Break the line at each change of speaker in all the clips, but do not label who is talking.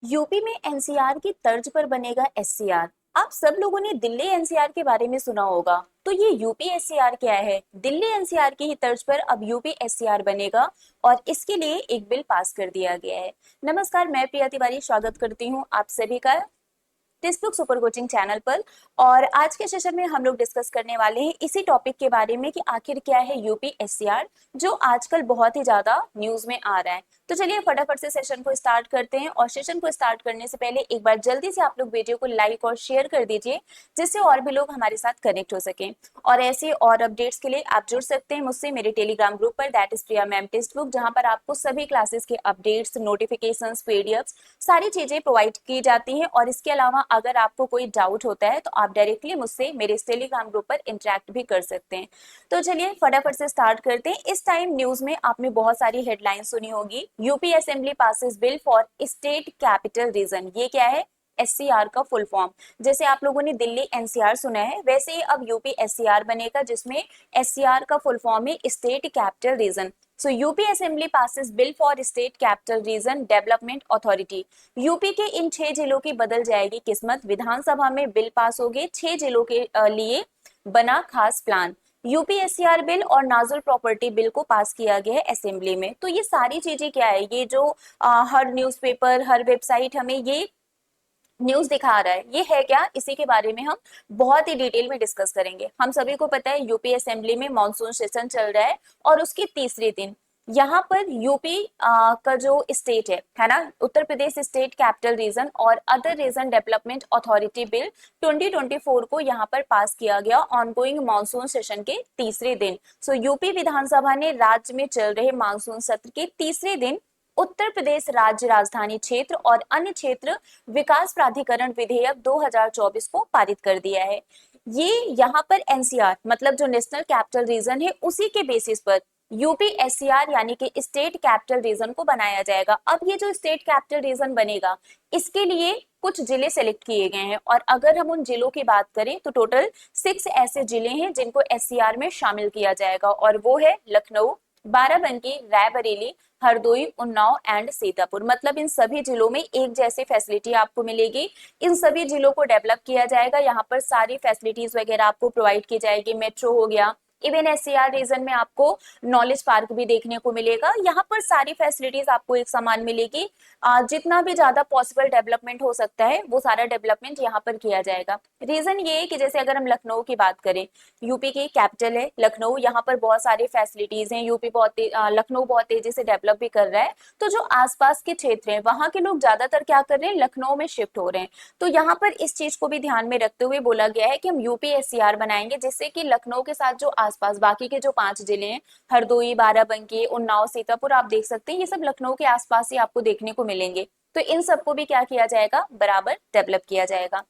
UP में NCR की तर्ज पर बनेगा एससीआर। आप सब लोगों ने दिल्ली एनसीआर के बारे में सुना होगा, तो ये यूपी एससीआर क्या है? दिल्ली एनसीआर की ही तर्ज पर अब यूपी एससीआर बनेगा और इसके लिए एक बिल पास कर दिया गया है। नमस्कार, मैं प्रिया तिवारी स्वागत करती हूँ आप सभी का text book super coaching channel पर। और आज के सेशन में हम लोग डिस्कस करने वाले हैं इसी टॉपिक के बारे में कि आखिर क्या है यूपी एससीआर, जो आजकल बहुत ही ज्यादा न्यूज में आ रहा है। तो चलिए फटाफट से सेशन को स्टार्ट करते हैं, और सेशन को स्टार्ट करने से पहले एक बार जल्दी से आप लोग वीडियो को लाइक और शेयर कर दीजिए, जिससे और भी लोग हमारे साथ कनेक्ट हो सकें। और ऐसे और अपडेट्स के लिए आप जुड़ सकते हैं मुझसे मेरे टेलीग्राम ग्रुप पर, that is Priya ma'am text book, जहां पर आपको सभी क्लासेस के अपडेट्स, नोटिफिकेशंस, पीडीएफ्स सारी चीजें प्रोवाइड की जाती हैं। और इसके अलावा अगर आपको कोई डाउट होता है तो आप डायरेक्टली मुझसे मेरे इस टेलीग्राम ग्रुप पर इंटरेक्ट भी कर सकते हैं। तो चलिए फटाफट से स्टार्ट करते हैं। इस टाइम न्यूज में आपने बहुत सारी हेडलाइन सुनी होगी। UP assembly passes bill for state capital region. ये क्या है? एससीआर का फुल फॉर्म। जैसे आप लोगों ने दिल्ली एनसीआर सुना है, वैसे ही अब यूपी एससीआर बनेगा, जिसमें एससीआर का फुल फॉर्म है state capital region. So UP assembly passes bill for state capital region development authority. UP के इन 6 जिलों की बदल जाएगी किस्मत। विधानसभा में बिल पास हो गए 6 जिलों के लिए बना खास प्लान। यूपीएससीआर बिल और नाजुल प्रॉपर्टी बिल को पास किया गया है असेंबली में। तो ये सारी चीजें क्या है, ये जो हर न्यूज़पेपर, हर वेबसाइट हमें ये न्यूज दिखा रहा है, ये है क्या? इसी के बारे में हम बहुत ही डिटेल में डिस्कस करेंगे। हम सभी को पता है यूपी असेंबली में मॉनसून सेशन चल रहा है, और उसके तीसरे दिन यहाँ पर यूपी का जो स्टेट है ना, Uttar Pradesh state capital region और other reason development authority bill 2024 को यहाँ पर पास किया गया ऑनगोइंग मानसून सेशन के तीसरे दिन। सो यूपी विधानसभा ने राज्य में चल रहे मानसून सत्र के तीसरे दिन उत्तर प्रदेश राज्य राजधानी क्षेत्र और अन्य क्षेत्र विकास प्राधिकरण विधेयक 2024 को पारित कर दिया है। ये यहाँ पर एनसीआर मतलब जो नेशनल कैपिटल रीजन है, उसी के बेसिस पर यूपी एससीआर यानी कि स्टेट कैपिटल रीजन को बनाया जाएगा। अब ये जो स्टेट कैपिटल रीजन बनेगा, इसके लिए कुछ जिले सेलेक्ट किए गए हैं। और अगर हम उन जिलों की बात करें तो टोटल 6 ऐसे जिले हैं जिनको एससीआर में शामिल किया जाएगा, और वो है लखनऊ, बाराबंकी, रायबरेली, हरदोई, उन्नाव एंड सीतापुर। मतलब इन सभी जिलों में एक जैसी फैसिलिटी आपको मिलेगी। इन सभी जिलों को डेवलप किया जाएगा, यहाँ पर सारी फैसिलिटीज वगैरह आपको प्रोवाइड की जाएगी। मेट्रो हो गया, इवन एससीआर रीजन में आपको नॉलेज पार्क भी देखने को मिलेगा। यहाँ पर सारी फैसिलिटीज आपको एक समान मिलेगी। जितना भी ज्यादा पॉसिबल डेवलपमेंट हो सकता है वो सारा डेवलपमेंट यहाँ पर किया जाएगा। रीजन ये है कि जैसे अगर हम लखनऊ की बात करें, यूपी की कैपिटल है लखनऊ, यहाँ पर बहुत सारी फैसिलिटीज हैं। यूपी लखनऊ बहुत तेजी से डेवलप भी कर रहा है। तो जो आसपास के क्षेत्र हैं वहां के लोग ज्यादातर क्या कर रहे हैं, लखनऊ में शिफ्ट हो रहे हैं। तो यहाँ पर इस चीज को भी ध्यान में रखते हुए बोला गया है कि हम यूपी एससीआर बनाएंगे, जिससे कि लखनऊ के साथ जो आसपास बाकी के जो 5 जिले हैं, हरदोई, बाराबंकी, उन्नाव, सीतापुर, आप देख सकते हैं ये सब लखनऊ के आसपास ही आपको देखने को मिलेंगे। तो इन सबको भी क्या किया जाएगा, बराबर डेवलप किया जाएगा।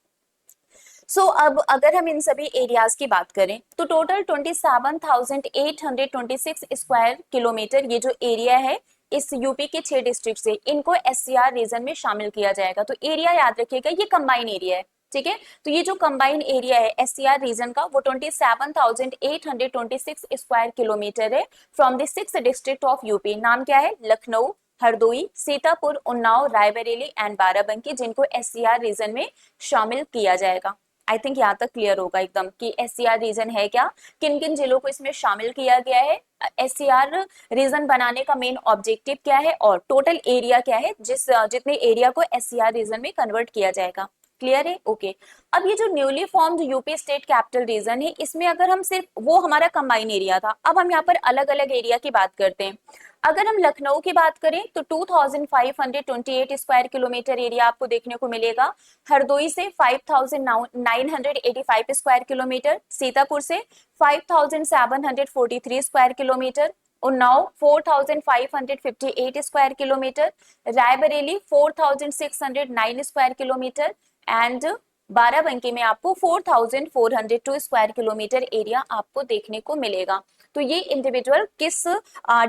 अब अगर हम इन सभी एरियाज की बात करें तो टोटल 27,826 स्क्वायर किलोमीटर ये जो एरिया है इस यूपी के 6 डिस्ट्रिक्ट से, इनको एससीआर रीजन में शामिल किया जाएगा। तो एरिया याद रखिएगा, ये कंबाइन एरिया है, ठीक है। तो ये जो कंबाइन एरिया है एससीआर रीजन का, वो 27,826 स्क्वायर किलोमीटर है from the 6 district of UP. नाम क्या है? लखनऊ, हरदोई, सीतापुर, उन्नाव, रायबरेली एंड बाराबंकी, जिनको एससीआर रीजन में शामिल किया जाएगा। आई थिंक यहाँ तक क्लियर होगा एकदम कि एससीआर रीजन है क्या, किन किन जिलों को इसमें शामिल किया गया है, एससीआर रीजन बनाने का मेन ऑब्जेक्टिव क्या है, और टोटल एरिया क्या है जितने एरिया को एससीआर रीजन में कन्वर्ट किया जाएगा। क्लियर है? ओके। अब ये जो newly formed UP state capital region है, इसमें अगर हम सिर्फ, वो हमारा कंबाइन एरिया था, अब हम यहाँ पर अलग अलग एरिया की बात करते हैं। अगर हम लखनऊ की बात करें तो 2528 स्क्वायर किलोमीटर एरिया आपको देखने को मिलेगा। हरदोई से 5985 स्क्वायर किलोमीटर, सीतापुर से 5743 square kilometre, Unnao 4558 square kilometre, Raebareli 4609 square kilometre and Barabanki में आपको 4402 स्क्वायर किलोमीटर एरिया आपको देखने को मिलेगा। तो ये इंडिविजुअल किस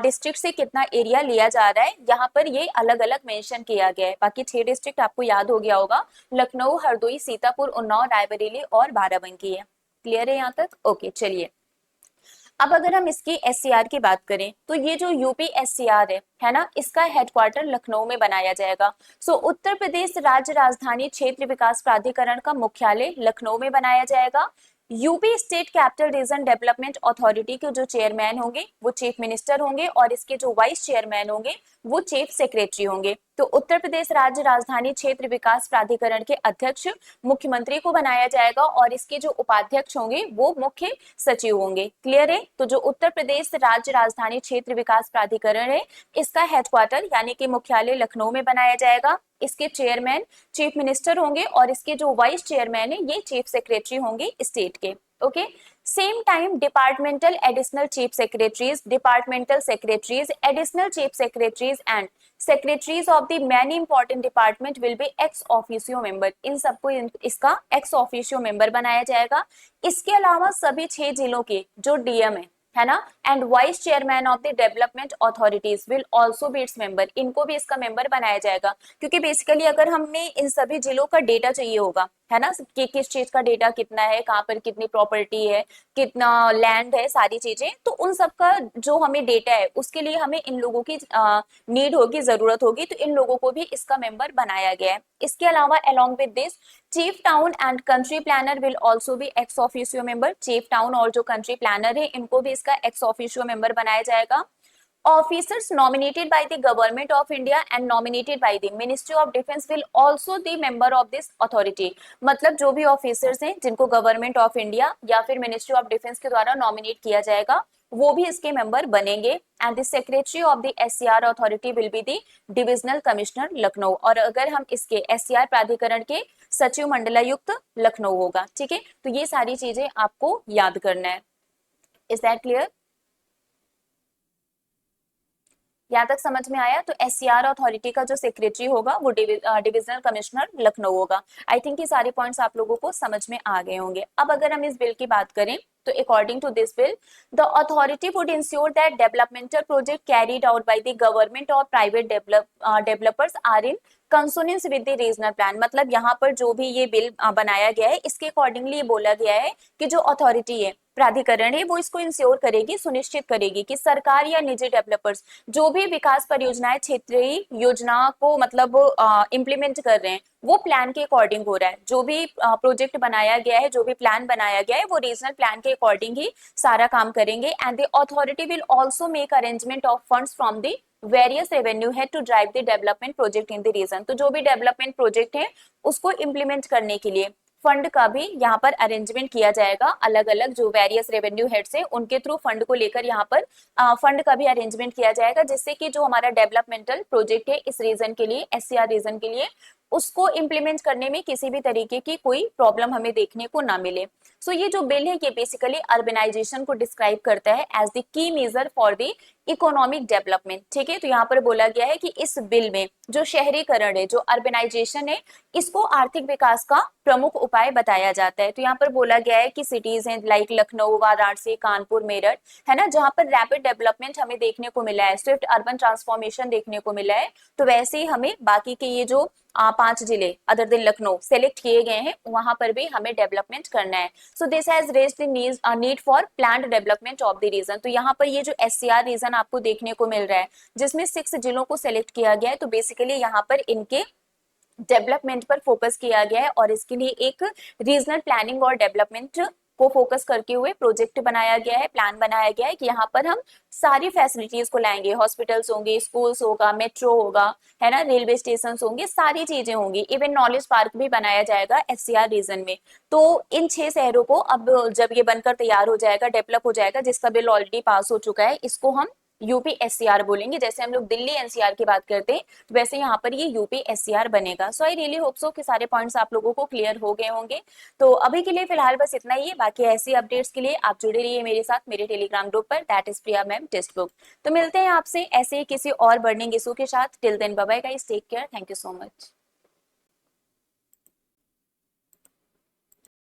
डिस्ट्रिक्ट से कितना एरिया लिया जा रहा है, यहाँ पर ये अलग अलग मेंशन किया गया है। बाकी 6 डिस्ट्रिक्ट आपको याद हो गया होगा, लखनऊ, हरदोई, सीतापुर, उन्नाव, रायबरेली और बाराबंकी है। क्लियर है यहाँ तक? ओके, चलिए अब अगर हम इसकी एससीआर की बात करें तो ये जो यूपी एससीआर है ना, इसका हेडक्वार्टर लखनऊ में बनाया जाएगा। सो उत्तर प्रदेश राज्य राजधानी क्षेत्र विकास प्राधिकरण का मुख्यालय लखनऊ में बनाया जाएगा। UP state capital region development authority के जो चेयरमैन होंगे वो चीफ मिनिस्टर होंगे और इसके जो वाइस चेयरमैन होंगे वो चीफ सेक्रेटरी होंगे। तो उत्तर प्रदेश राज्य राजधानी क्षेत्र विकास प्राधिकरण के अध्यक्ष मुख्यमंत्री को बनाया जाएगा और इसके जो उपाध्यक्ष होंगे वो मुख्य सचिव होंगे। क्लियर है? तो जो उत्तर प्रदेश राज्य राजधानी क्षेत्र विकास प्राधिकरण है इसका हेडक्वार्टर यानी कि मुख्यालय लखनऊ में बनाया जाएगा। इसके चेयरमैन चीफ मिनिस्टर होंगे और इसके जो वाइस चेयरमैन है ये चीफ सेक्रेटरी होंगे स्टेट के। Okay, same time departmental additional chief secretaries, departmental secretaries, additional chief secretaries and secretaries of the many important department will be ex officio member. इन सबको इसका एक्स ऑफिशियो मेंबर बनाया जाएगा। इसके अलावा सभी 6 जिलों के जो डीएम है ना and vice chairman of the development authorities will also B its member, इनको भी इसका मेंबर बनाया जाएगा। क्योंकि बेसिकली अगर हमें इन सभी जिलों का डेटा चाहिए होगा है ना कि किस चीज का डेटा कितना है, कहाँ पर कितनी प्रॉपर्टी है, कितना लैंड है, सारी चीजें, तो उन सब का जो हमें डेटा है उसके लिए हमें इन लोगों की नीड होगी, जरूरत होगी, तो इन लोगों को भी इसका मेंबर बनाया गया है। इसके अलावा along with this chief town and country planner will also be ex officio member. Chief town और जो कंट्री प्लानर है इनको भी इसका एक्स ऑफिशियो मेंबर बनाया जाएगा। Officers nominated by the Government of India and nominated by the Ministry of Defence will also the member of this authority। मतलब जो भी ऑफिसर्स हैं जिनको गवर्नमेंट ऑफ इंडिया या फिर मिनिस्ट्री ऑफ डिफेंस के द्वारा नॉमिनेट किया जाएगा वो भी इसके मेंबर बनेंगे। And the secretary of the SCR authority will be the divisional commissioner Lucknow. और अगर हम इसके एससीआर प्राधिकरण के सचिव मंडलायुक्त लखनऊ होगा। ठीक है, तो ये सारी चीजें आपको याद करना है। Is that clear? यहाँ तक समझ में आया? तो एससीआर अथॉरिटी का जो सेक्रेटरी होगा वो डिविजनल कमिश्नर लखनऊ होगा। आई थिंक ये सारे पॉइंट्स आप लोगों को समझ में आ गए होंगे। अब अगर हम इस बिल की बात करें तो according to this bill the authority would ensure that developmental project carried out by the government और private developers are in consonance with the regional plan. मतलब यहाँ पर जो भी ये बिल बनाया गया है इसके अकॉर्डिंगली ये बोला गया है कि जो अथॉरिटी है, प्राधिकरण है, वो इसको इंश्योर करेगी, सुनिश्चित करेगी कि सरकार या निजी डेवलपर्स जो भी विकास परियोजनाएं क्षेत्रीय योजना को मतलब इम्प्लीमेंट कर रहे हैं वो प्लान के अकॉर्डिंग हो रहा है। जो भी प्रोजेक्ट बनाया गया है, जो भी प्लान बनाया गया है वो रीजनल प्लान के अकॉर्डिंग ही सारा काम करेंगे। And the authority will also make arrangement of funds from the various revenue है to drive the development project in the region. तो जो भी डेवलपमेंट प्रोजेक्ट है उसको इम्प्लीमेंट करने के लिए फंड का भी यहाँ पर अरेंजमेंट किया जाएगा। अलग अलग जो वेरियस रेवेन्यू हेड्स है उनके थ्रू फंड को लेकर यहाँ पर फंड का भी अरेंजमेंट किया जाएगा, जिससे कि जो हमारा डेवलपमेंटल प्रोजेक्ट है इस रीजन के लिए, एससीआर रीजन के लिए, उसको इम्प्लीमेंट करने में किसी भी तरीके की कोई प्रॉब्लम हमें देखने को ना मिले। सो ये जो बिल है ये बेसिकली अर्बनाइजेशन को डिस्क्राइब करता है as the key measure for the economic development. ठीक है, तो यहाँ पर बोला गया है कि इस बिल में जो शहरीकरण है, जो अर्बनाइजेशन है, इसको आर्थिक विकास का प्रमुख उपाय बताया जाता है। तो यहाँ पर बोला गया है कि सिटीज हैं लाइक लखनऊ, वाराणसी, कानपुर, मेरठ, है ना, जहाँ पर रैपिड डेवलपमेंट हमें देखने को मिला है, स्विफ्ट अर्बन ट्रांसफॉर्मेशन देखने को मिला है, तो वैसे ही हमें बाकी के ये जो 5 जिले अदर देन लखनऊ सेलेक्ट किए गए हैं वहां पर भी हमें डेवलपमेंट करना है। So this has raised the need for planned development of the region. तो यहाँ पर ये जो एससीआर रीजन आपको देखने को मिल रहा है जिसमें 6 जिलों को सेलेक्ट किया गया है, तो बेसिकली यहाँ पर इनके डेवलपमेंट पर फोकस किया गया है और इसके लिए एक रीजनल प्लानिंग और डेवलपमेंट को फोकस करके हुए प्रोजेक्ट बनाया गया है, प्लान बनाया गया है कि यहाँ पर हम सारी फैसिलिटीज को लाएंगे। हॉस्पिटल्स होंगे, स्कूल्स होगा, मेट्रो होगा, है ना, रेलवे स्टेशन होंगे, सारी चीजें होंगी। इवन नॉलेज पार्क भी बनाया जाएगा एससीआर रीजन में। तो इन 6 शहरों को अब जब ये बनकर तैयार हो जाएगा, डेवलप हो जाएगा, जिसका बिल ऑलरेडी पास हो चुका है, इसको हम यूपी एससीआर बोलेंगे। जैसे हम लोग दिल्ली एनसीआर की बात करते हैं तो वैसे यहाँ पर ये यूपी एससीआर बनेगा। सो आई रियली होप सो कि सारे पॉइंट्स आप लोगों को क्लियर हो गए होंगे। तो अभी के लिए फिलहाल बस इतना ही है। बाकी ऐसी अपडेट्स के लिए आप जुड़े रहिए मेरे साथ मेरे टेलीग्राम ग्रुप पर, that is Priya ma'am text book. तो मिलते हैं आपसे ऐसे ही किसी और बर्निंग इशू के साथ। Till then bye bye guys, take care, thank you so much.